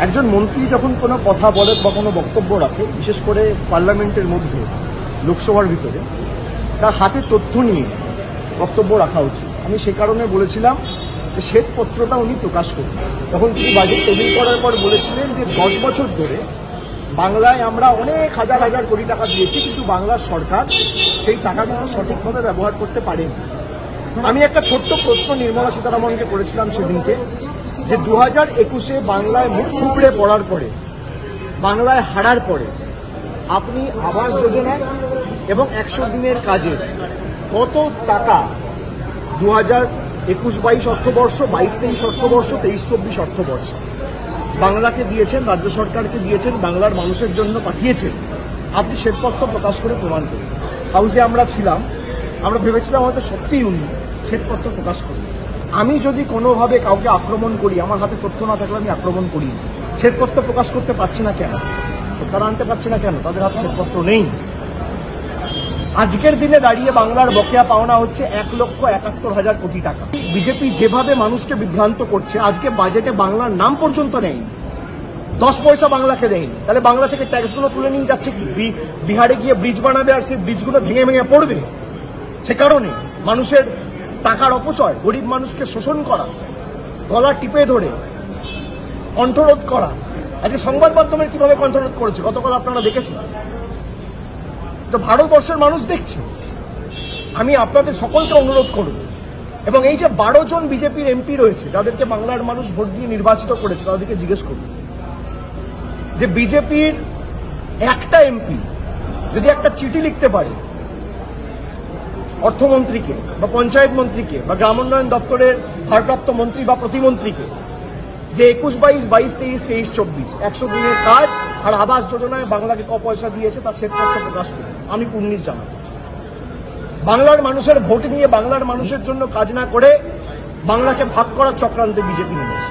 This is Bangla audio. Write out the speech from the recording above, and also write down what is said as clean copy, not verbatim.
একজন মন্ত্রী যখন কোনো কথা বলে বা কোনো বক্তব্য রাখে, বিশেষ করে পার্লামেন্টের মধ্যে লোকসভার ভিতরে, তার হাতে তথ্য নিয়ে বক্তব্য রাখা উচিত। আমি সে কারণে বলেছিলাম যে শ্বেতপত্রটা উনি প্রকাশ করবেন। তখন তিনি বাজেট টেবিল করার পর বলেছিলেন যে 10 বছর ধরে বাংলায় আমরা অনেক হাজার হাজার কোটি টাকা দিয়েছি, কিন্তু বাংলার সরকার সেই টাকাগুলো সঠিকভাবে ব্যবহার করতে পারেনি। আমি একটা ছোট্ট প্রশ্ন নির্মলা সীতারামনকে করেছিলাম সেদিনকে, যে 2021-এ বাংলায় মুখ থুবড়ে পড়ার পরে, বাংলায় হারার পরে আপনি আবাস যোজনা এবং 100 দিনের কাজে কত টাকা 2021-22 অর্থবর্ষ, 22-23 অর্থবর্ষ, 23-24 অর্থবর্ষ বাংলাকে দিয়েছেন, রাজ্য সরকারকে দিয়েছেন, বাংলার মানুষের জন্য পাঠিয়েছেন? আপনি শ্বেতপত্র প্রকাশ করে প্রমাণ করুন। হাউসে আমরা ছিলাম, আমরা ভেবেছিলাম হয়তো সত্যিই উনি শ্বেতপত্র প্রকাশ করবেন। আমি যদি কোনোভাবে কাউকে আক্রমণ করি, আমার হাতে তথ্য না থাকলে আমি আক্রমণ করি। শ্বেতপত্র প্রকাশ করতে পারছি না কেন? তারা আনতে পারছে না কেন? তাদের হাতে শ্বেতপত্র নেই। আজকের দিনে দাঁড়িয়ে বাংলার বকেয়া পাওনা হচ্ছে 1,71,000 কোটি টাকা। বিজেপি যেভাবে মানুষকে বিভ্রান্ত করছে, আজকে বাজেটে বাংলার নাম পর্যন্ত নেই, 10 পয়সা বাংলাকে দেয়নি। তাহলে বাংলা থেকে ট্যাক্সগুলো তুলে নিয়ে যাচ্ছে কি? বিহারে গিয়ে ব্রিজ বানাবে আর সেই ব্রিজগুলো ভেঙে ভেঙে পড়বে। সে কারণে মানুষের টাকার অপচয়, গরিব মানুষকে শোষণ করা, গলা টিপে ধরে কণ্ঠরোধ করা। আজকে সংবাদ মাধ্যমের কিভাবে কণ্ঠরোধ করেছে গতকাল আপনারা দেখেছেন, তো ভারতবর্ষের মানুষ দেখছে। আমি আপনাদের সকলকে অনুরোধ করব, এবং এই যে 12 জন বিজেপির এমপি রয়েছে, যাদেরকে বাংলার মানুষ ভোট দিয়ে নির্বাচিত করেছে, তাদেরকে জিজ্ঞেস করব যে বিজেপির একটা এমপি যদি একটা চিঠি লিখতে পারে অর্থমন্ত্রীকে বা পঞ্চায়েত মন্ত্রীকে বা গ্রামোন্নয়ন দপ্তরের ভারপ্রাপ্ত মন্ত্রী বা প্রতিমন্ত্রীকে, যে 21-22, 22-23, 23-24 100 দিনের কাজ আর আবাস যোজনায় বাংলাকে ক পয়সা দিয়েছে তার শ্বেতপত্র প্রকাশ করে আমি কুর্নিশ জানাবো। বাংলার মানুষের ভোট নিয়ে বাংলার মানুষের জন্য কাজ না করে বাংলাকে ভাগ করার চক্রান্তে বিজেপি নেমেছে।